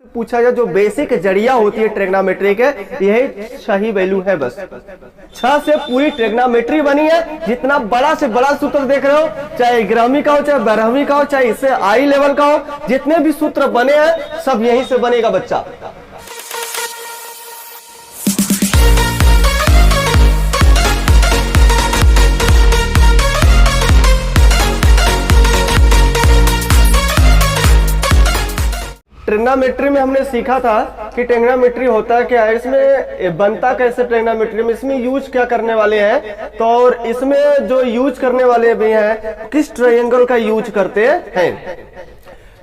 पूछा जाए जो बेसिक जड़िया होती है ट्रिग्नोमेट्री के, यही सही वैल्यू है। बस 6 से पूरी ट्रिग्नोमेट्री बनी है। जितना बड़ा से बड़ा सूत्र देख रहे हो, चाहे 11वीं का हो, चाहे 12वीं का हो, चाहे इससे हाई लेवल का हो, जितने भी सूत्र बने हैं सब यहीं से बनेगा बच्चा। ट्रिग्नोमेट्री में हमने सीखा था कि ट्रिग्नोमेट्री होता क्या है, इसमें बनता कैसे, ट्रिग्नोमेट्री में इसमें यूज क्या करने वाले हैं, तो और इसमें जो यूज करने वाले भी हैं किस ट्रायंगल का यूज करते हैं।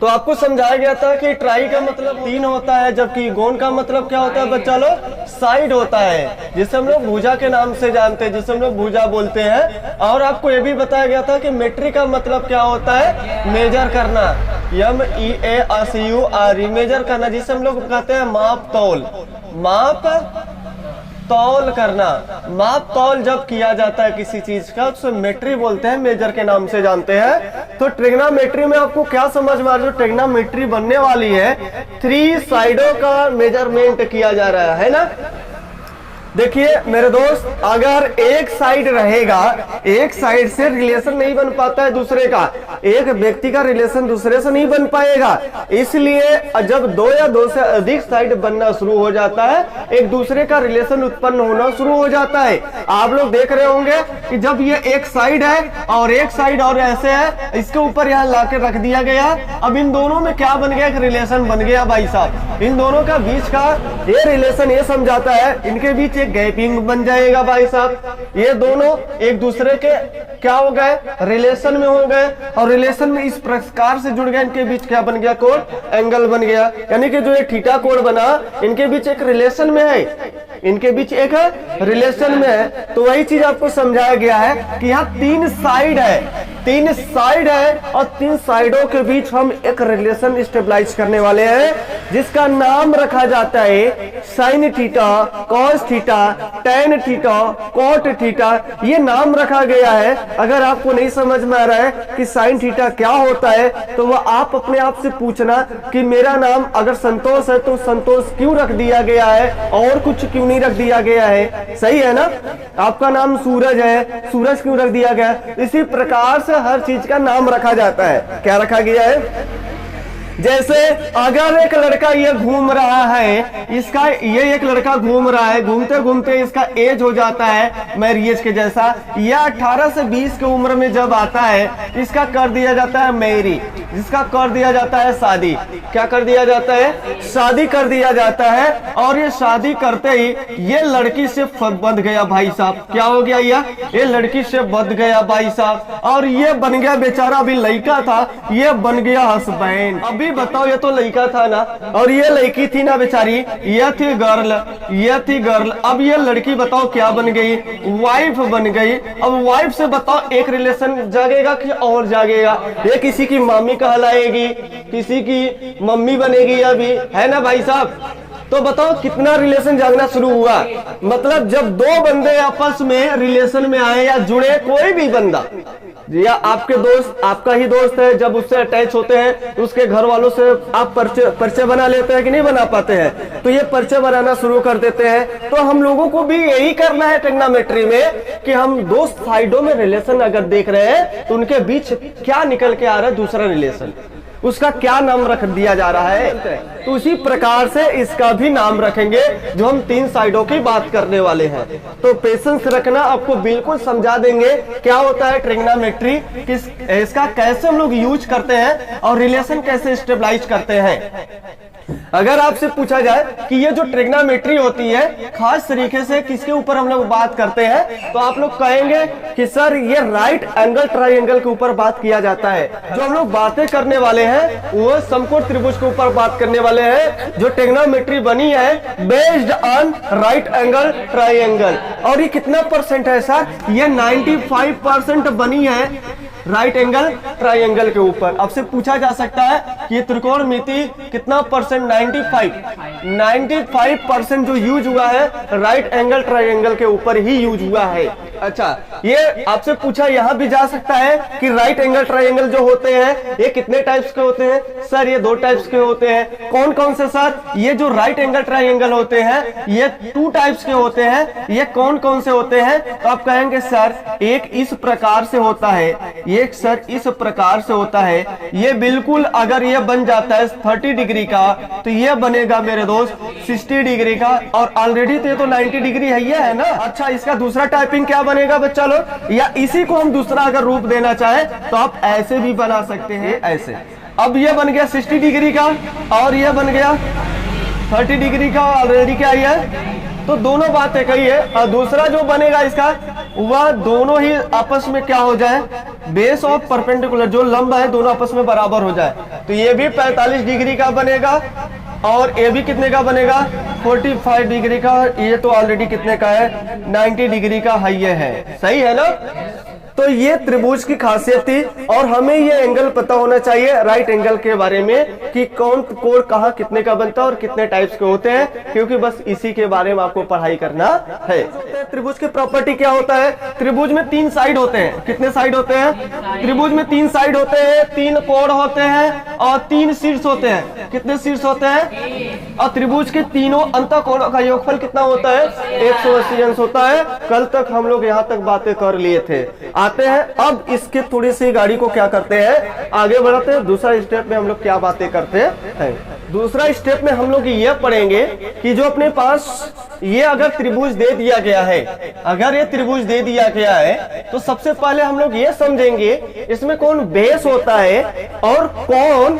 तो आपको समझाया गया था कि ट्राई का मतलब 3 होता है, जबकि गोन का मतलब क्या होता है बच्चा लोग, साइड होता है, जिसे हम लोग भुजा के नाम से जानते हैं, जिसे हम लोग भुजा बोलते हैं। और आपको ये भी बताया गया था कि मेट्री का मतलब क्या होता है, मेजर करना, MEASURE, मेजर करना, जिसे हम लोग कहते हैं माप तौल, माप तौल करना। माप तौल जब किया जाता है किसी चीज का, तो मेट्री बोलते हैं, मेजर के नाम से जानते हैं। तो ट्रिग्नोमेट्री में आपको क्या समझ में आ रहा है, जो ट्रिग्नोमेट्री बनने वाली है 3 साइडों का मेजरमेंट किया जा रहा है ना। देखिए मेरे दोस्त, अगर एक साइड रहेगा, एक साइड से रिलेशन नहीं बन पाता है दूसरे का, एक व्यक्ति का रिलेशन दूसरे से नहीं बन पाएगा। इसलिए जब 2 या 2 से अधिक साइड बनना शुरू हो जाता है, एक दूसरे का रिलेशन उत्पन्न होना शुरू हो जाता है। आप लोग देख रहे होंगे कि जब ये एक साइड है और एक साइड और ऐसे है, इसके ऊपर यहाँ लाके रख दिया गया, अब इन दोनों में क्या बन गया, एक रिलेशन बन गया भाई साहब। इन दोनों का बीच का ये रिलेशन ये समझाता है, इनके बीच गैपिंग बन जाएगा भाई साहब। ये दोनों एक दूसरे के क्या हो गए, रिलेशन में हो गए, और रिलेशन में इस प्रकार से जुड़ गए, इनके बीच क्या बन गया, कोण एंगल बन गया। यानी कि जो ये थीटा कोण बना, इनके बीच एक रिलेशन में है, इनके बीच एक रिलेशन में है। तो वही चीज आपको समझाया गया है कि यहाँ 3 साइड है, 3 साइड है, और 3 साइडों के बीच हम एक रिलेशन स्टेबलाइज करने वाले हैं, जिसका नाम रखा जाता है sine theta, cos theta, tan theta, cot theta. ये नाम रखा गया है। अगर आपको नहीं समझ में आ रहा है कि साइन थीटा क्या होता है, तो वह आप अपने आप से पूछना कि मेरा नाम अगर संतोष है तो संतोष क्यों रख दिया गया है, और कुछ क्यों नहीं रख दिया गया है। सही है ना। आपका नाम सूरज है, सूरज क्यों रख दिया गया। इसी प्रकार से हर चीज का नाम रखा जाता है। क्या रखा गया है, जैसे अगर एक लड़का ये घूम रहा है, इसका ये एक लड़का घूम रहा है, घूमते घूमते इसका एज हो जाता है मैरिज के जैसा, या 18 से 20 की उम्र में जब आता है, इसका कर दिया जाता है मैरी, जिसका कर दिया जाता है शादी। क्या कर दिया जाता है, शादी कर दिया जाता है। और ये शादी करते ही ये लड़की से बंध गया भाई साहब। क्या हो गया, ये लड़की से बंध गया भाई साहब, और ये बन गया बेचारा, अभी लड़का था, ये बन गया हस्बैंड। अभी बताओ, ये तो लड़का था ना, और ये लड़की थी ना बेचारी, ये थी गर्ल, ये थी गर्ल। अब ये लड़की बताओ क्या बन गई, वाइफ बन गई। अब वाइफ से बताओ एक रिलेशन जागेगा कि और जागेगा, ये किसी की मामी कहलाएगी, किसी की मम्मी बनेगी, अभी है ना भाई साहब। तो बताओ कितना रिलेशन जागना शुरू हुआ। मतलब जब 2 बंदे आपस में रिलेशन में आए या जुड़े, कोई भी बंदा, या आपके दोस्त, आपका ही दोस्त है, जब उससे अटैच होते हैं तो उसके घर वालों से आप परिचय बना लेते हैं कि नहीं बना पाते हैं, तो ये परिचय बनाना शुरू कर देते हैं। तो हम लोगों को भी यही करना है ट्रिग्नोमेट्री में, कि हम 2 साइडों में रिलेशन अगर देख रहे हैं, तो उनके बीच क्या निकल के आ रहा है, दूसरा रिलेशन, उसका क्या नाम रख दिया जा रहा है। तो उसी प्रकार से इसका भी नाम रखेंगे, जो हम 3 साइडों की बात करने वाले हैं। तो पेशेंस रखना, आपको बिल्कुल समझा देंगे क्या होता है ट्रिग्नोमेट्री, किस इसका कैसे हम लोग यूज करते हैं, और रिलेशन कैसे स्टेबलाइज करते हैं। अगर आपसे पूछा जाए कि ये जो ट्रिग्नोमेट्री होती है खास तरीके से किसके ऊपर हम लोग बात करते हैं, तो आप लोग कहेंगे कि सर ये राइट एंगल ट्रायंगल के ऊपर बात किया जाता है। जो हम लोग बातें करने वाले हैं वो समकोण त्रिभुज के ऊपर बात करने वाले हैं। जो ट्रिग्नोमेट्री बनी है based on right angle triangle. और ये कितना % है सर, ये 95% बनी है राइट एंगल ट्राइंगल के ऊपर। अब से पूछा जा सकता है कि ये त्रिकोणमिति कितना परसेंट, 95% जो यूज हुआ है राइट एंगल ट्राइंगल के ऊपर ही यूज हुआ है। अच्छा, ये आपसे पूछा यहां भी जा सकता है कि राइट एंगल ट्राइंगल जो होते हैं ये कितने टाइप्स के होते हैं? सर ये 2 टाइप्स के होते हैं। कौन कौन से सर? ये जो राइट एंगल ट्राइंगल होते हैं ये 2 टाइप्स के होते हैं। ये कौन कौन से होते हैं? तो आप कहेंगे सर एक इस प्रकार से होता है, एक सर इस प्रकार से होता है। ये बिल्कुल अगर ये बन जाता है 30 डिग्री का तो ये बनेगा मेरे दोस्त 60 डिग्री का, और ऑलरेडी तो ये तो 90 डिग्री है ना। अच्छा, इसका दूसरा टाइपिंग क्या बनेगा बच्चा लोग? या इसी को हम दूसरा अगर रूप देना चाहे तो आप ऐसे भी बना सकते हैं, ऐसे। अब ये बन गया 60 डिग्री का और ये बन गया 30 डिग्री का, ऑलरेडी क्या है तो दोनों बातें कही है। और दूसरा जो बनेगा इसका वह दोनों ही आपस में क्या हो जाए, बेस ऑफ परपेंडिकुलर, जो लंब है दोनों आपस में बराबर हो जाए। तो ये भी 45 डिग्री का बनेगा और ये भी कितने का बनेगा, 45 डिग्री का। ये तो ऑलरेडी कितने का है, 90 डिग्री का है, ये है, सही है ना। तो ये त्रिभुज की खासियत थी, और हमें ये एंगल पता होना चाहिए राइट एंगल के बारे में कि कौन कोण कहाँ कितने का बनता है और कितने टाइप्स के होते हैं, क्योंकि बस इसी के बारे में आपको पढ़ाई करना है। त्रिभुज की प्रॉपर्टी क्या होता है? त्रिभुज में 3 साइड होते हैं। कितने साइड होते हैं? त्रिभुज में 3 साइड होते हैं, 3 कोण होते हैं और 3 शीर्ष होते हैं। कितने शीर्ष होते हैं? और त्रिभुज के तीनों अंतःकोणों का योगफल कितना होता है? 180 अंश होता है। कल तक हम लोग यहाँ तक बातें कर लिए थे। आते हैं अब इसके थोड़ी सी गाड़ी को क्या करते हैं, आगे बढ़ाते हैं। दूसरा स्टेप में हम लोग क्या बातें करते हैं? दूसरा स्टेप में हम लोग ये पढ़ेंगे कि जो अपने पास ये अगर त्रिभुज दे दिया गया है, अगर ये त्रिभुज दे दिया गया है तो सबसे पहले हम लोग ये समझेंगे इसमें कौन बेस होता है और कौन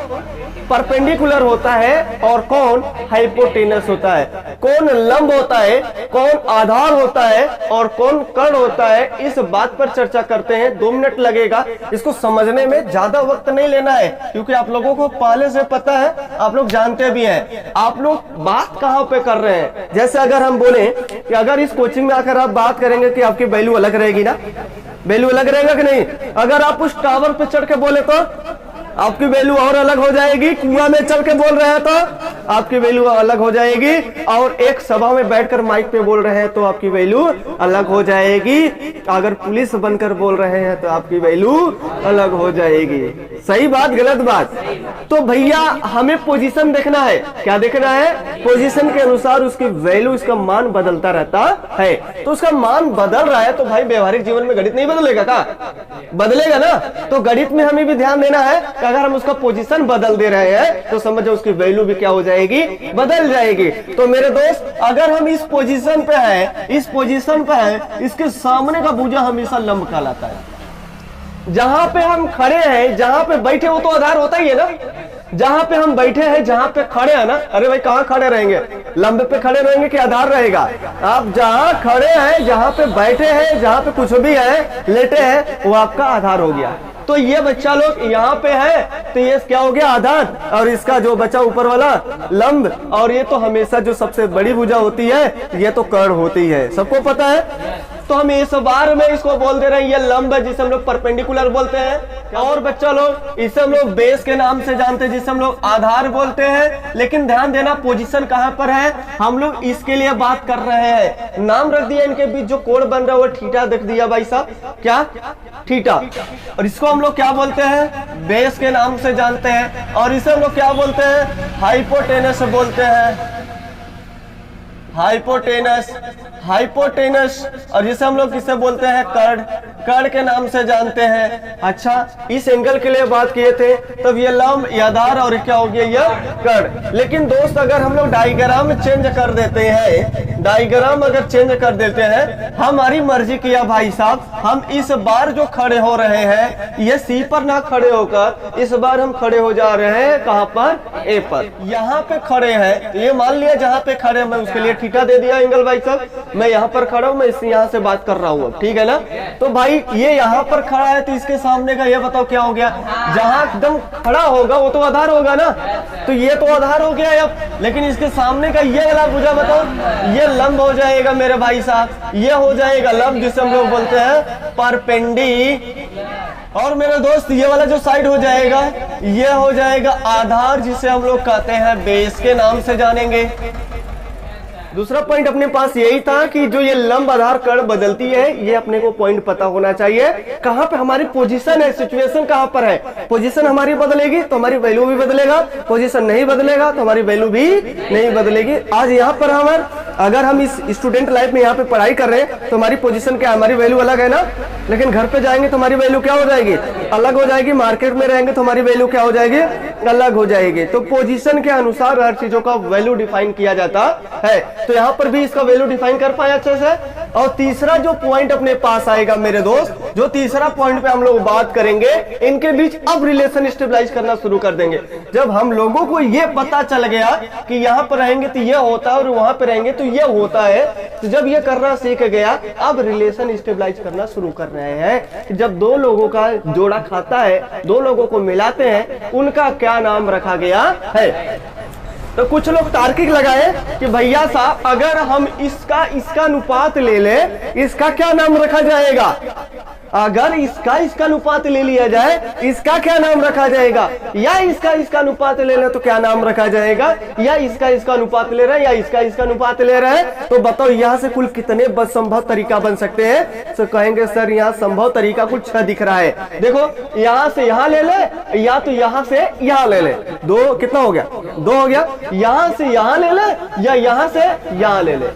परपेंडिकुलर होता है और कौन हाइपोटेनस होता है, कौन लंब होता है, कौन आधार होता है और कौन कर्ण होता है। इस बात पर चर्चा करते हैं। 2 मिनट लगेगा, इसको समझने में ज्यादा वक्त नहीं लेना है, क्योंकि आप लोगों को पहले से पता है, आप लोग जानते भी हैं। आप लोग बात कहाँ पे कर रहे हैं? जैसे अगर हम बोले कि अगर इस कोचिंग में आकर आप बात करेंगे कि आपकी वैल्यू अलग रहेगी ना, वैल्यू अलग रहेगा कि नहीं? अगर आप उस टावर पे चढ़ के बोले तो आपकी वैल्यू और अलग हो जाएगी। कुआं में चल के बोल रहे हैं तो आपकी वैल्यू अलग हो जाएगी, और एक सभा में बैठकर माइक पे बोल रहे हैं तो आपकी वैल्यू अलग हो जाएगी। अगर पुलिस बनकर बोल रहे हैं तो आपकी वैल्यू अलग हो जाएगी। सही बात, गलत बात? तो भैया हमें पोजीशन देखना है। क्या देखना है? पोजीशन के अनुसार उसकी वैल्यू, उसका मान बदलता रहता है। तो उसका मान बदल रहा है तो भाई व्यवहारिक जीवन में गणित नहीं बदलेगा का? बदलेगा ना। तो गणित में हमें भी ध्यान देना है कि अगर हम उसका पोजीशन बदल दे रहे हैं तो समझो उसकी वैल्यू भी क्या हो जाएगी, बदल जाएगी। तो मेरे दोस्त अगर हम इस पोजीशन पे हैं, इस पोजीशन पे हैं, इसके सामने का भुजा हमेशा लंब कहलाता है। जहां पे हम खड़े हैं, जहां पे बैठे वो तो आधार होता ही है ना। जहां पे हम बैठे हैं, जहां पे खड़े हैं ना, अरे भाई कहां खड़े रहेंगे? लंबे पे खड़े रहेंगे कि आधार रहेगा? आप जहां खड़े हैं, जहां पे बैठे हैं, जहां पे कुछ भी है, लेटे हैं, वो आपका आधार हो गया। तो ये बच्चा लोग यहाँ पे है तो ये क्या हो गया, आधार, और इसका जो बचा ऊपर वाला लंब, और ये तो हमेशा जो सबसे बड़ी भुजा होती है ये तो कर्ण होती है, सबको पता है। तो हम इस बार में इसको बोल दे रहे हैं ये लंब है, जिसे हम लोग परपेंडिकुलर बोलते हैं। और बच्चा लोग इसे हम लोग बेस के नाम से जानते हैं, जिसे हम लोग आधार बोलते हैं। लेकिन ध्यान देना पोजीशन कहां पर है, हम लोग इसके लिए बात कर रहे हैं। नाम रख दिया इनके बीच जो कोण बन रहा है वो थीटा देख दिया भाई साहब, क्या थीटा। और इसको हम लोग क्या बोलते हैं, बेस के नाम से जानते हैं। और इसे हम लोग क्या बोलते हैं, हाइपोटेनस बोलते हैं, हाइपोटेनस, हाइपोटेनस। और जिसे हम लोग किससे बोलते हैं, कर्ण, कर्ण के नाम से जानते हैं। अच्छा, इस एंगल के लिए बात किए थे, तब ये लंब, ये आधार, और क्या हो गया ये कर्ण। लेकिन दोस्त अगर हम लोग डायग्राम चेंज कर देते हैं, डायग्राम अगर चेंज कर देते हैं, हमारी मर्जी किया भाई साहब, हम इस बार जो खड़े हो रहे हैं ये सी पर ना खड़े होकर इस बार हम खड़े हो जा रहे हैं कहां पर, ए पर। यहाँ पे खड़े हैं, ये मान लिया जहाँ पे खड़े मैं उसके लिए थीटा दे दिया एंगल भाई साहब। मैं यहाँ पर खड़ा हूँ, मैं इस यहाँ से बात कर रहा हूँ, ठीक है ना। तो भाई ये यहाँ पर खड़ा है तो इसके सामने का ये बताओ क्या हो गया, जहाँ एकदम खड़ा होगा वो तो आधार होगा ना, तो ये तो आधार हो गया अब। लेकिन इसके सामने का ये वाला भुजा बताओ, ये लंब हो जाएगा मेरे भाई साहब, ये हो जाएगा लंब, जिसे हम लोग बोलते हैं परपेंडिकुलर। और मेरे दोस्त ये वाला जो साइड हो जाएगा, ये हो जाएगा आधार, जिसे हम लोग कहते हैं बेस के नाम से जानेंगे। दूसरा पॉइंट अपने पास यही था कि जो ये लंब आधार कण बदलती है, ये अपने को पॉइंट पता होना चाहिए कहां पे हमारी पोजीशन है, सिचुएशन कहां पर है। पोजीशन हमारी बदलेगी तो हमारी वैल्यू भी बदलेगा, पोजीशन नहीं बदलेगा तो हमारी वैल्यू भी नहीं बदलेगी। आज यहाँ पर अगर हम इस स्टूडेंट लाइफ में यहाँ पे पढ़ाई कर रहे हैं तो हमारी पोजीशन क्या है, हमारी वैल्यू अलग है ना, लेकिन घर पे जाएंगे तो हमारी वैल्यू क्या हो जाएगी, अलग हो जाएगी। मार्केट में रहेंगे तो हमारी वैल्यू क्या हो जाएगी, अलग हो जाएगी। तो पोजीशन के अनुसार हर चीजों का वैल्यू डिफाइन किया जाता है। तो यहाँ पर भी इसका वैल्यू डिफाइन कर पाए अच्छे से। और तीसरा जो पॉइंट अपने पास आएगा मेरे दोस्त, जो तीसरा पॉइंट पे हम लोग बात करेंगे, इनके बीच अब रिलेशन स्टेबलाइज करना शुरू कर देंगे। जब हम लोगों को ये पता चल गया कि यहाँ पर रहेंगे तो ये होता है और वहां पर रहेंगे तो ये होता है, तो जब ये करना सीख गया, अब रिलेशन स्टेबलाइज करना शुरू कर रहे हैं। जब दो लोगों का जोड़ा खाता है, दो लोगों को मिलाते हैं, उनका क्या नाम रखा गया है। तो कुछ लोग तार्किक लगाए कि भैया साहब अगर हम इसका अनुपात ले ले, इसका क्या नाम रखा जाएगा। अगर इसका अनुपात ले लिया जाए, इसका क्या नाम रखा जाएगा, या इसका अनुपात ले ले तो क्या नाम रखा जाएगा, या इसका अनुपात ले रहा है, या इसका अनुपात ले रहा है। तो बताओ यहाँ से कुल कितने संभव तरीका बन सकते हैं। तो कहेंगे सर यहाँ संभव तरीका कुछ 6 दिख रहा है। देखो यहाँ से यहाँ ले ले, या तो यहाँ से यहाँ ले ले, 2 कितना हो गया, 2 हो गया। यहाँ से यहाँ ले ले, या यहाँ से यहाँ ले ले,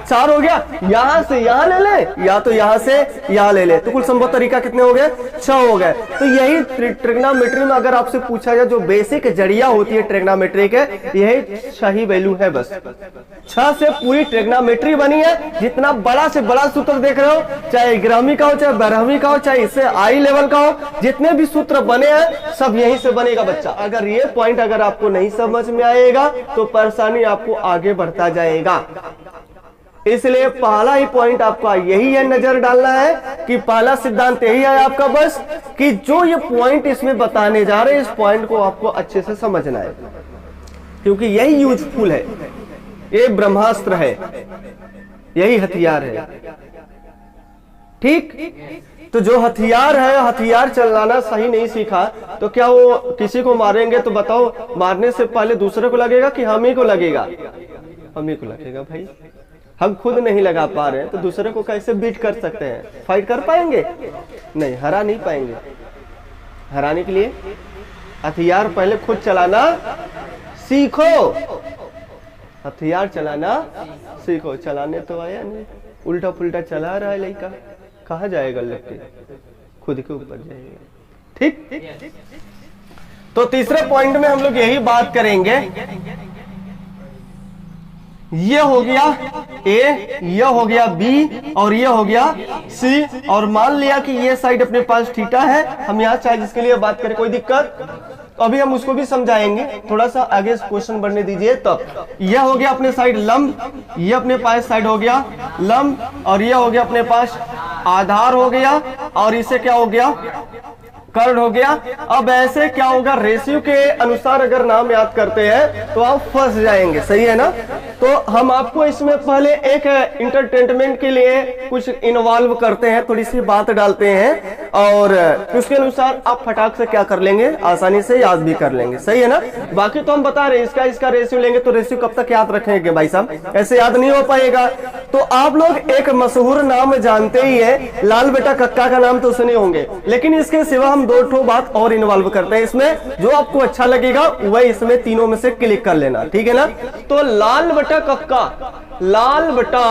4 हो गया। यहाँ से यहाँ ले ले, या तो यहाँ से यहाँ ले ले, तो कुल संभव तरीका कितने हो गए, 6 हो गए। तो यही ट्रिग्नोमेट्री में अगर आपसे पूछा जाए जो बेसिक जड़िया होती है ट्रिग्नोमेट्री के, यही 6 ही वैल्यू है बस। 6 से पूरी ट्रिग्नोमेट्री बनी है। जितना बड़ा से बड़ा सूत्र देख रहे हो, चाहे 11वीं का हो, चाहे 12वीं का हो, चाहे इससे हाई लेवल का हो, जितने भी सूत्र बने हैं सब यहीं से बनेगा बच्चा। अगर ये पॉइंट अगर आपको नहीं समझ में आएगा तो परेशानी आपको आगे बढ़ता जाएगा। इसलिए पहला ही पॉइंट आपका यही है, नजर डालना है कि पहला सिद्धांत यही है आपका बस, कि जो ये पॉइंट इसमें बताने जा रहे हैं, इस पॉइंट को आपको अच्छे से समझना है, क्योंकि यही यूजफुल है, ये ब्रह्मास्त्र है, यही हथियार है। ठीक, तो जो हथियार है, हथियार चलाना सही नहीं सीखा तो क्या वो किसी को मारेंगे तो बताओ, मारने से पहले दूसरे को लगेगा कि हम ही को लगेगा, हम ही को लगेगा। भाई हम खुद नहीं लगा पा रहे हैं तो दूसरे को कैसे बीट कर सकते हैं, फाइट कर पाएंगे, नहीं, हरा नहीं पाएंगे। हराने के लिए हथियार पहले खुद चलाना सीखो, हथियार चलाना सीखो। चलाने तो आया नहीं, उल्टा पुल्टा चला रहा है लड़का, कहाँ जाएगा लड़के, खुद के ऊपर जाएगा। ठीक, तो तीसरे पॉइंट में हम लोग यही बात करेंगे। ये हो गया ए, ये हो गया बी, और ये हो गया सी। और मान लिया कि ये साइड अपने पास थीटा है, हम यहाँ चाहे जिसके लिए बात करें कोई दिक्कत, तो अभी हम उसको भी समझाएंगे, थोड़ा सा आगे क्वेश्चन बढ़ने दीजिए तब। ये हो गया अपने साइड लंब, ये अपने पास साइड हो गया लंब, और ये हो गया अपने पास आधार हो गया, और इसे क्या हो गया, कर्ण हो गया। अब ऐसे क्या होगा, रेशियो के अनुसार अगर नाम याद करते हैं तो आप फंस जाएंगे, सही है ना। तो हम आपको इसमें पहले एक इंटरटेनमेंट के लिए कुछ इन्वॉल्व करते हैं, थोड़ी सी बात डालते हैं, और उसके अनुसार आप फटाक से क्या कर लेंगे, आसानी से याद भी कर लेंगे, सही है ना। बाकी तो हम बता रहे हैं इसका रेशियो लेंगे तो रेशियो कब तक याद रखेंगे भाई साहब, ऐसे याद नहीं हो पाएगा। तो आप लोग एक मशहूर नाम जानते ही है, लाल बेटा कक्का का नाम तो सुने होंगे, लेकिन इसके सिवा हम 2 बात और इन्वॉल्व करते हैं इसमें, जो आपको अच्छा लगेगा वह इसमें तीनों में से क्लिक कर लेना, ठीक है ना। तो लाल बटा कक्का, लाल बटा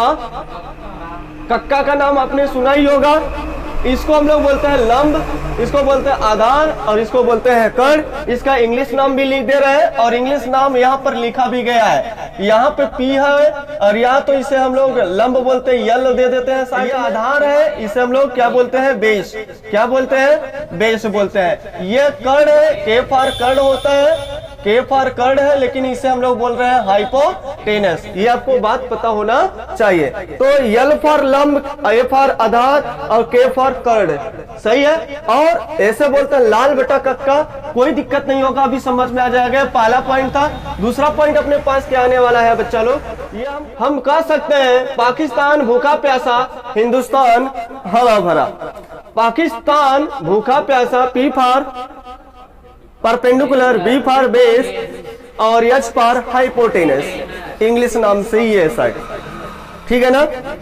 कक्का का नाम आपने सुना ही होगा। इसको हम लोग बोलते हैं लंब, इसको बोलते हैं आधार, और इसको बोलते हैं कर्ण। इसका इंग्लिश नाम भी लिख दे रहे हैं, और इंग्लिश नाम यहाँ पर लिखा भी गया है, यहाँ पे पी है, और यहाँ तो इसे हम लोग लंब बोलते हैं, यल दे देते हैं। ये आधार है, इसे हम लोग क्या बोलते हैं, बेस, क्या बोलते हैं, बेस बोलते हैं। ये कर्ण है, के फॉर कर्ण होता है, के फॉर कर्ण है, लेकिन इसे हम लोग बोल रहे हैं हाइपोटेनस, ये आपको बात पता होना चाहिए। तो यल फॉर लंब, ए फॉर आधार, और के फॉर कर्ण, सही है। और ऐसे बोलते हैं लाल बटा कक्का, कोई दिक्कत नहीं होगा, अभी समझ में आ जाएगा। पहला पॉइंट था। दूसरा पॉइंट अपने पास क्या आने वाला है बच्चा लोग, ये हम कह सकते हैं पाकिस्तान भूखा प्यासा, हिंदुस्तान हरा भरा। पाकिस्तान भूखा प्यासा, P for perpendicular, B for base और H फॉर हाइपोटेनस। इंग्लिश नाम से ही है सर, ठीक है ना।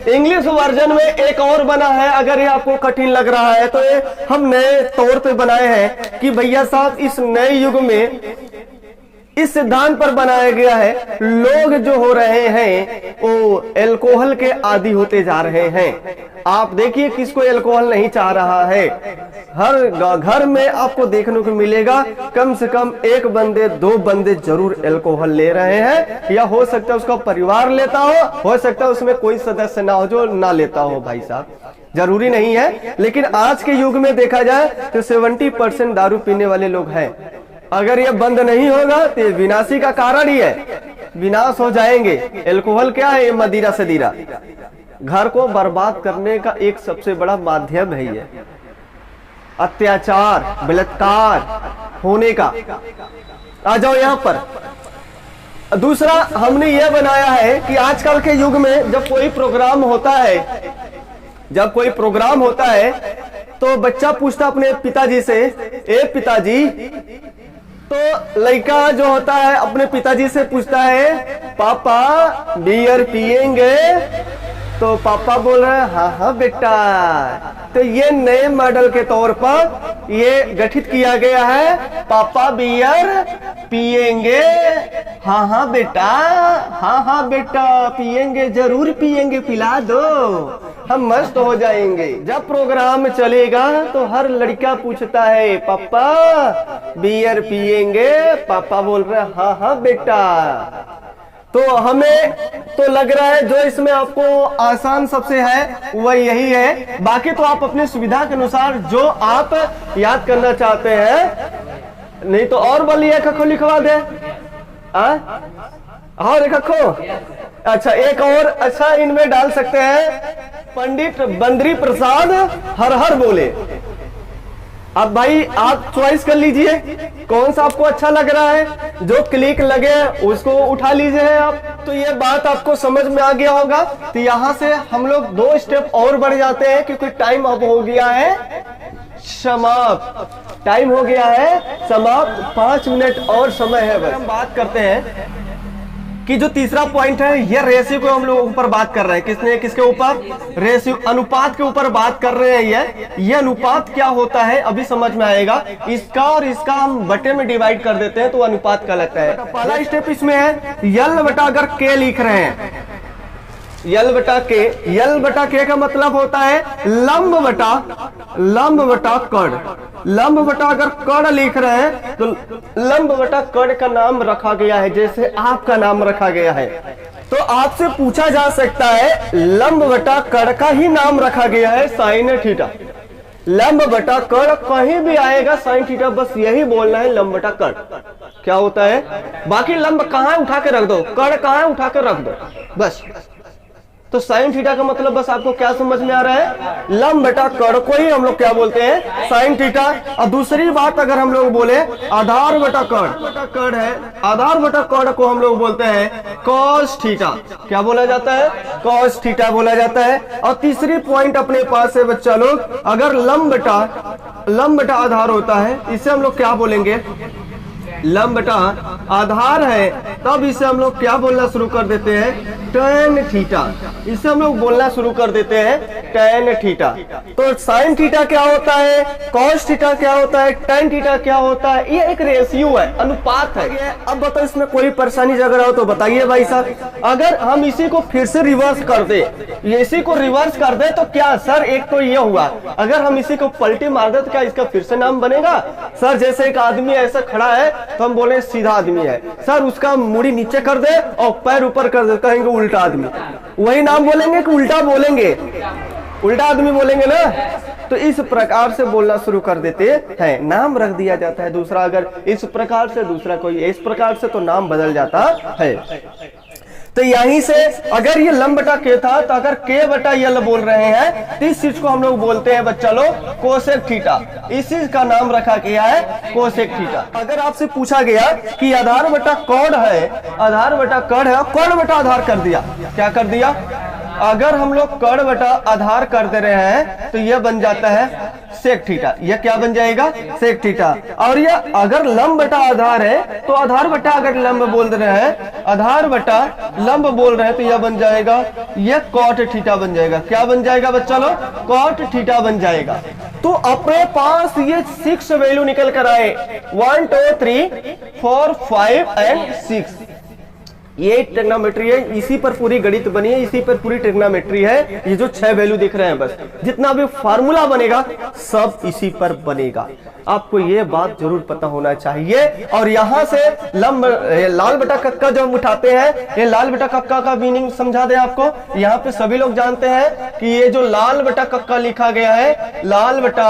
इंग्लिश वर्जन में एक और बना है, अगर ये आपको कठिन लग रहा है तो ये हम नए तौर पे बनाए हैं कि भैया साहब इस नए युग में इस सिद्धांत पर बनाया गया है, लोग जो हो रहे हैं वो अल्कोहल के आदी होते जा रहे हैं। आप देखिए किसको अल्कोहल नहीं चाह रहा है, हर घर में आपको देखने को मिलेगा कम से कम एक बंदे दो बंदे जरूर अल्कोहल ले रहे हैं, या हो सकता है उसका परिवार लेता हो सकता है उसमें कोई सदस्य ना हो जो ना लेता हो। भाई साहब जरूरी नहीं है, लेकिन आज के युग में देखा जाए तो 70% दारू पीने वाले लोग हैं। अगर ये बंद नहीं होगा तो ये विनाशी का कारण ही है, विनाश हो जाएंगे। अल्कोहल क्या है? ये मदिरा सदीरा, घर को बर्बाद करने का एक सबसे बड़ा माध्यम है ये, अत्याचार बलात्कार होने का। आ जाओ यहाँ पर। दूसरा हमने ये बनाया है कि आजकल के युग में जब कोई प्रोग्राम होता है, तो बच्चा पूछता अपने पिताजी से, ए पिताजी, तो लड़का जो होता है अपने पिताजी से पूछता है, पापा बियर पिएंगे? तो पापा बोल रहे हैं हाँ हाँ बेटा। तो ये नए मॉडल के तौर पर ये गठित किया गया है, पापा बियर पिएंगे? हाँ हाँ बेटा पिएंगे, जरूर पिएंगे, पिला दो, हम मस्त हो जाएंगे। जब प्रोग्राम चलेगा तो हर लड़का पूछता है, पापा बियर पिएंगे? पापा बोल रहे हैं हाँ बेटा। तो हमें तो लग रहा है जो इसमें आपको आसान सबसे है वह यही है, बाकी तो आप अपनी सुविधा के अनुसार जो आप याद करना चाहते हैं, नहीं तो और बोलिए खखो लिखवा दे। और खखो अच्छा, एक और अच्छा इनमें डाल सकते हैं, पंडित बंदरी प्रसाद हर हर बोले। अब भाई आप चॉइस कर लीजिए कौन सा आपको अच्छा लग रहा है, जो क्लिक लगे उसको उठा लीजिए आप। तो ये बात आपको समझ में आ गया होगा। तो यहाँ से हम लोग 2 स्टेप और बढ़ जाते हैं क्योंकि टाइम अब हो गया है समाप्त, टाइम हो गया है समाप्त, 5 मिनट और समय है बस। हम बात करते हैं कि जो तीसरा पॉइंट है, ये रेशियो को हम लोग ऊपर बात कर रहे हैं। किसके ऊपर? रेशियो, अनुपात के ऊपर बात कर रहे हैं। ये अनुपात क्या होता है अभी समझ में आएगा। इसका और इसका हम बटे में डिवाइड कर देते हैं तो अनुपात कहलाता है। पहला स्टेप इसमें है यल बटा अगर के लिख रहे हैं, यल बटा के का मतलब होता है लंब बटा कड़। लंब बटा अगर कड़ लिख रहे हैं तो लंब बटा कड़ का नाम रखा गया है, जैसे आपका नाम रखा गया है। तो आपसे पूछा जा सकता है लंब बटा कड़ का ही नाम रखा गया है साइन थीटा। लंब बटा कड़ कहीं भी आएगा साइन थीटा, बस यही बोलना है लंब बटा कड़ क्या होता है। बाकी लंब कहाँ उठा के रख दो, कड़ कहाँ उठा के रख दो बस। तो साइन थीटा का मतलब बस आपको क्या समझ में आ रहा है, लंब बटा कड़ को ही हम लोग क्या बोलते हैं, साइन थीटा। और दूसरी बात अगर हम लोग बोले आधार बटा कड़ है, आधार बटा कड़ को हम लोग बोलते हैं कॉस थीटा। क्या बोला जाता है? कॉस थीटा बोला जाता है। और तीसरी पॉइंट अपने पास है बच्चा लोग, अगर लंब बटा आधार होता है, इसे हम लोग क्या बोलेंगे, लंब बटा आधार है, तब इसे हम लोग क्या बोलना शुरू कर देते हैं, tan थीटा। इसे हम लोग बोलना शुरू कर देते हैं tan थीटा। तो साइन थीटा क्या होता है, कॉस थीटा क्या होता है, tan थीटा क्या होता है, ये एक रेशियो है, अनुपात है। अब बताओ इसमें कोई परेशानी अगर हो तो बताइए भाई साहब। अगर हम इसी को फिर से रिवर्स कर दे, इसी को रिवर्स कर दे तो क्या सर, एक तो ये हुआ, अगर हम इसी को पलटी मार दे तो क्या इसका फिर से नाम बनेगा? सर जैसे एक आदमी ऐसा खड़ा है तो हम बोले सीधा आदमी है, सर उसका मुड़ी नीचे कर दे और पैर ऊपर कर दे, कहेंगे उल्टा आदमी। वही नाम बोलेंगे कि उल्टा बोलेंगे? उल्टा आदमी बोलेंगे ना। तो इस प्रकार से बोलना शुरू कर देते हैं, नाम रख दिया जाता है दूसरा। अगर इस प्रकार से, दूसरा कोई इस प्रकार से, तो नाम बदल जाता है। तो यहीं से अगर ये लंब बटा के था तो अगर के बटा यल बोल रहे हैं तो इस चीज को हम लोग बोलते हैं बच्चा लोग कोसेक थीटा। इस चीज का नाम रखा गया है कोसेक थीटा। अगर आपसे पूछा गया कि आधार बटा कौड़ है, आधार बटा कड़ है, कौड़ बटा आधार कर दिया, क्या कर दिया, अगर हम लोग कर्ण बटा आधार कर दे रहे हैं तो यह बन जाता है सेक थीटा। यह क्या बन जाएगा? Sec theta. और यह अगर लंब बटा आधार है तो आधार बटा अगर लंब बोल रहे हैं, आधार बटा लंब बोल रहे हैं, तो यह बन जाएगा, यह कॉट थीटा बन जाएगा। क्या बन जाएगा बच्चा लोग? कॉट थीटा बन जाएगा। तो अपने पास ये 6 वैल्यू निकल कर आए, 1 2 3 4 5 एंड 6। ये ट्रिग्नोमेट्री है, इसी पर पूरी गणित बनी है, इसी पर पूरी ट्रिग्नोमेट्री है। ये जो 6 वैल्यू दिख रहे हैं, बस जितना भी फार्मूला बनेगा सब इसी पर बनेगा। आपको ये बात जरूर पता होना चाहिए। और यहां से लंब लाल बटा कक्का जब हम उठाते हैं, ये लाल बटा कक्का का मीनिंग समझा दे आपको। यहाँ पे सभी लोग जानते हैं कि ये जो लाल बटा कक्का लिखा गया है, लाल बटा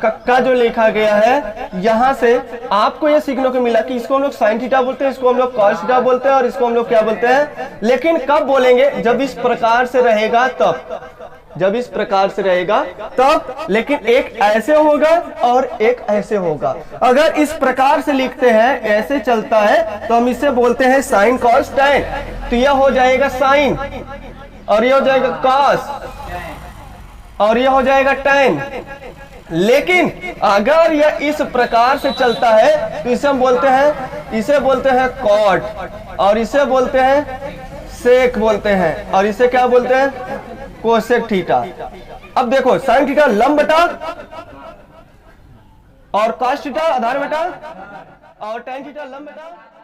कक्का जो लिखा गया है, यहां से आपको ये सीखने को मिला कि इसको हम लोग साइन थीटा बोलते हैं, इसको हम लोग कॉस थीटा बोलते हैं, और इसको हम लोग क्या बोलते हैं। लेकिन कब बोलेंगे? जब इस प्रकार से रहेगा तब, जब इस प्रकार से रहेगा तब। लेकिन एक ऐसे होगा और एक ऐसे होगा। अगर इस प्रकार से लिखते हैं, ऐसे चलता है, तो हम इसे बोलते हैं साइन कॉस टैन। तो यह हो जाएगा साइन, और यह हो जाएगा कॉस, और यह हो जाएगा टैन। लेकिन अगर यह इस प्रकार से चलता है तो इसे हम बोलते हैं, इसे बोलते हैं कॉट, और इसे बोलते हैं सेक बोलते हैं, और इसे क्या बोलते हैं? Cosec theta. अब देखो, साइन थीटा लंब बटा, और कॉस थीटा आधार बटा, और टैन थीटा लंब बटा।